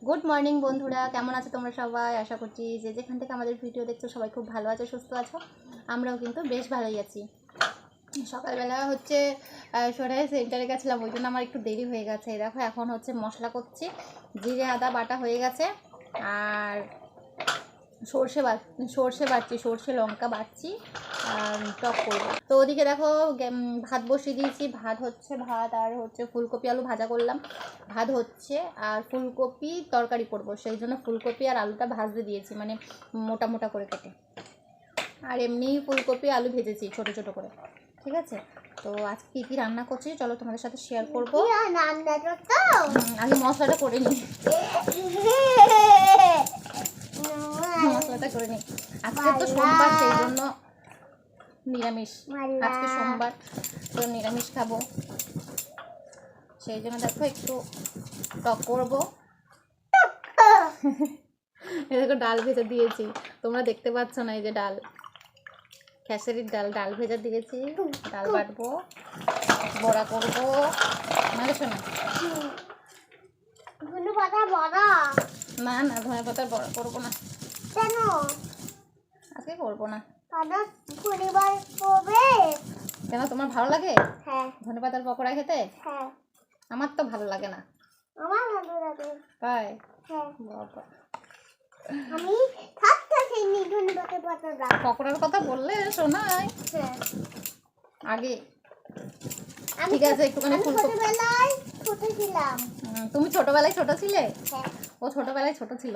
Good morning বন্ধুরা, কেমন আছো তোমরা সবাই? আশা করছি যে যেখান থেকে আমাদের ভিডিও দেখছো সবাই খুব ভালো আছো, সুস্থ আছো। আমরাও কিন্তু বেশ ভালোই আছি। সকালবেলা হচ্ছে সোনাই সেন্টারে গেছিলাম, ওই জন্য আমার একটু দেরি হয়ে গেছে। দেখো এখন হচ্ছে মশলা করছি, জিরে আদা বাটা হয়ে গেছে, আর সর্ষে বাটছি, সর্ষে লঙ্কা বাটছি, টক করবো। তো ওদিকে দেখো ভাত বসিয়ে দিয়েছি, ভাত আর হচ্ছে ফুলকপি আলু ভাজা করলাম। ভাত হচ্ছে আর ফুলকপি তরকারি করবো, সেই জন্য ফুলকপি আর আলুটা ভাজতে দিয়েছি, মানে মোটা মোটা করে কেটে। আর এমনি ফুলকপি আলু ভেজেছি ছোট ছোট করে। ঠিক আছে, তো আজকে কী কী রান্না করছি চলো তোমাদের সাথে শেয়ার করবো। আগে মশলাটা করে নিই, মশলাটা করে নিই। আজকে তো সোমবার, সেই জন্য নিরামিষ। আজকে সোমবার, তো নিরামিষ খাবো, সেই জন্য দেখো একটু টক করবো। দেখো ডাল ভেজে দিয়েছি, তোমরা দেখতে পাচ্ছ না, এই যে ডাল, খেসারির ডাল ভেজা দিয়েছি। ডাল বাটবো, বড়া করবো। মানে শোনা না না, ধনে পাতার বড়া করবো না। কেন? আজকে করবো না। কেন, তোমার ভালো লাগে? হ্যাঁ, ধনে পাতার পকোড়া খেতে। হ্যাঁ, আমার তো ভালো লাগে না। আমার ভালো লাগে। তাই? হ্যাঁ বাবা, আমি খাইনি ধনে পাতার পকোড়ার কথা বললে শোনাই। হ্যাঁ, আগে ঠিক আছে, একটুখানি ছোটবেলায় ছোট ছিলাম। তুমি ছোটবেলায় ছোট ছিলে? হ্যাঁ, ও ছোটবেলায় ছোট ছিল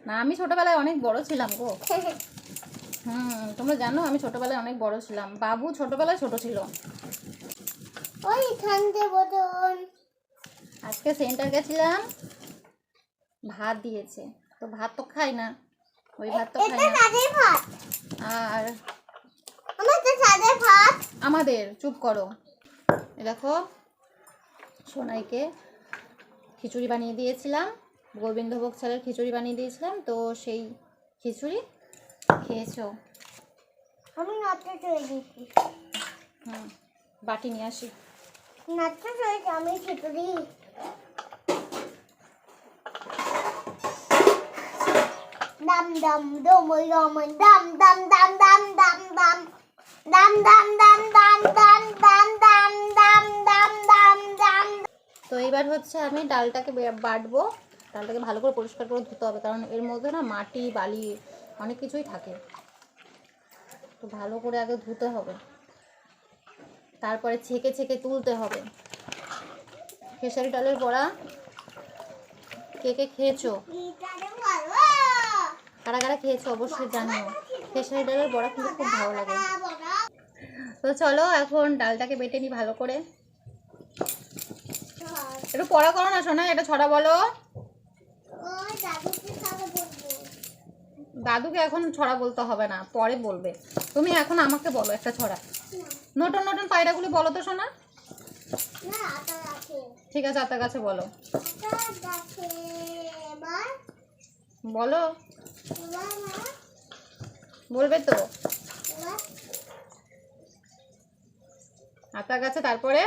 না, আমি ছোটবেলায় অনেক বড় ছিলাম গো। তোমরা জানো আমি ছোটবেলায় অনেক বড় ছিলাম, বাবু ছোটবেলায় ছোট ছিল। ওই ঠান্ডে বোতল। আজকে সেন্টার গেছিলাম, ভাত দিয়েছে, তো ভাত তো খাই না, ওই ভাত তো খাই না। আর আমাদের চুপ করো, দেখো সোনাইকে খিচুড়ি বানিয়ে দিয়েছিলাম, গোবিন্দভোগ চালের খিচুড়ি বানিয়ে দিয়েছিলাম, তো সেই খিচুড়ি খেয়েছো। আমি নাচতে চলে গেছি। বাটি নিয়ে আসি। নাচতে চলেছি আমি খিচুড়ি। দাম দাম দমই দমই দাম দাম দাম দাম দাম দাম দাম দাম দাম দাম দাম দাম দাম দাম দাম দাম দাম। তো এবার হচ্ছে আমি ডালটাকে বাটবো। ডালটাকে ভালো করে পরিষ্কার করে ধুতে হবে, কারণ এর মধ্যে না মাটি বালি অনেক কিছুই থাকে, তো ভালো করে আগে ধুতে হবে, তারপরে ছেঁকে ছেঁকে তুলতে হবে। খেসারি ডালের বড়া কে কে খেয়েছো, কারা কারা খেয়েছো অবশ্যই জানিও। খেসারি ডালের বড়া কিন্তু খুব ভালো লাগে। তো চলো এখন ডালটাকে বেটে নিই ভালো করে। একটু পড়া করো না শোনা, এটা ছড়া বলো। দাদুকে এখন ছড়া বলতে হবে না, পরে বলবে। তুমি এখন আমাকে বলো একটা ছড়া। নতুন নতুন পায়রাগুলি বলো তো শোনা। ঠিক আছে, আতা গাছে বলো। বলো, বলবে তো। আতা গাছে, তারপরে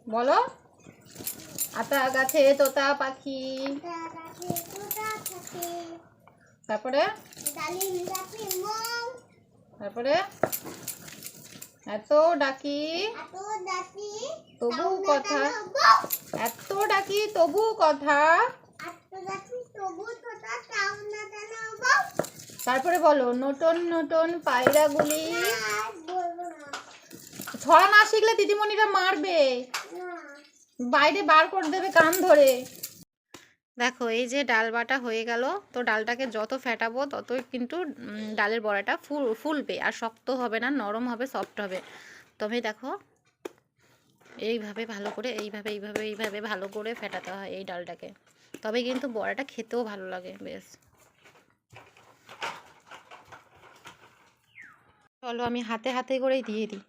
বলো। আতা গাছে তোতা পাখি, তারপরে তারপরে এত ডাকি তবু কথা, এত ডাকি তবু কথা, তারপরে বলো নতুন নতুন পায়রাগুলি। ছড়া না শিখলে দিদিমণিরা মারবে, বাইরে বার করে দেবে কান ধরে। দেখো এই যে ডাল বাটা হয়ে গেল, তো ডালটাকে যত ফেটাবো ততই কিন্তু ডালের বড়াটা ফুলবে, আর শক্ত হবে না, নরম হবে, সফট হবে। তবে দেখো এইভাবে ভালো করে এইভাবে ভালো করে ফেটাতে হয় এই ডালটাকে, তবে কিন্তু বড়াটা খেতেও ভালো লাগে বেশ। চলো আমি হাতে হাতে করেই দিয়ে দিই।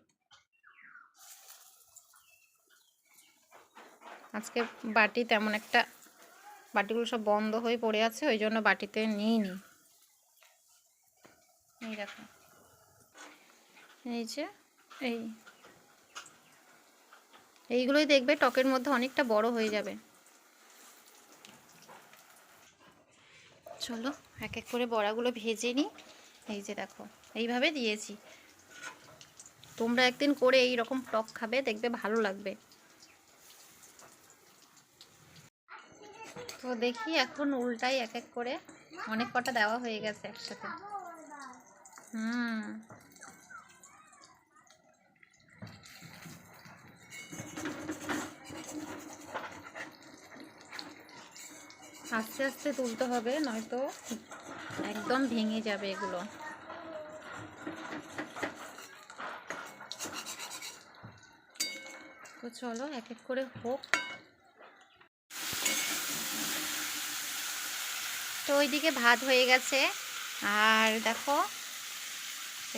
আজকে বাটি তেমন একটা, বাটিগুলো সব বন্ধ হয়ে পড়ে আছে, ওই জন্য বাটিতে নিইনি। এই দেখো, এই যে এই এইগুলোই দেখবে টকের মধ্যে অনেকটা বড় হয়ে যাবে। চলো এক এক করে বড়াগুলো ভেজে নিই। এই যে দেখো এইভাবে দিয়েছি। তোমরা একদিন করে এই রকম টক খাবে, দেখবে ভালো লাগবে। তো দেখি এখন উল্টাই এক এক করে। অনেক কটা দেওয়া হয়ে গেছে একসাথে। আস্তে আস্তে তুলতে হবে, নয়তো একদম ভেঙে যাবে এগুলো। তো চলো এক এক করে হোক। তো ওইদিকে ভাত হয়ে গেছে, আর দেখো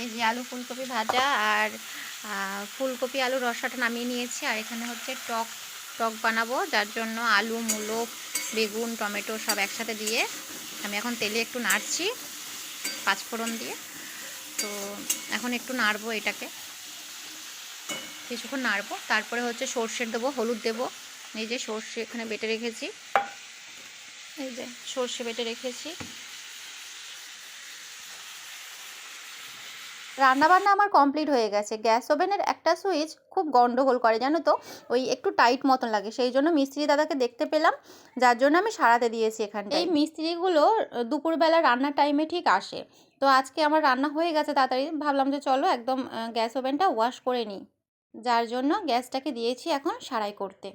এই যে আলু ফুলকপি ভাজা আর ফুলকপি আলু রসাটা নামিয়ে নিয়েছি। আর এখানে হচ্ছে টক টক বানাবো, যার জন্য আলু, মূলো, বেগুন, টমেটো সব একসাথে দিয়ে আমি এখন তেলে একটু নাড়ছি পাঁচফোড়ন দিয়ে। তো এখন একটু নাড়বো এটাকে, কিছুক্ষণ নাড়বো। তারপরে হচ্ছে সর্ষে দেবো, হলুদ দেবো। এই যে সর্ষে এখানে বেটে রেখেছি, এই যে সর্ষে বেটে রেখেছি। রান্নাবান্না আমার কমপ্লিট হয়ে গেছে। গ্যাস ওভেনের একটা সুইচ খুব গন্ডগোল করে জানো তো, ওই একটু টাইট মতন লাগে, সেই জন্য মিস্ত্রি দাদাকে দেখতে পেলাম, যার জন্য আমি সারাতে দিয়েছি এখানটা। এই মিস্ত্রিগুলো দুপুরবেলা রান্নার টাইমে ঠিক আসে। তো আজকে আমার রান্না হয়ে গেছে তাড়াতাড়ি, ভাবলাম যে চলো একদম গ্যাস ওভেনটা ওয়াশ করে নিই, যার জন্য গ্যাসটাকে দিয়েছি এখন সারাই করতে।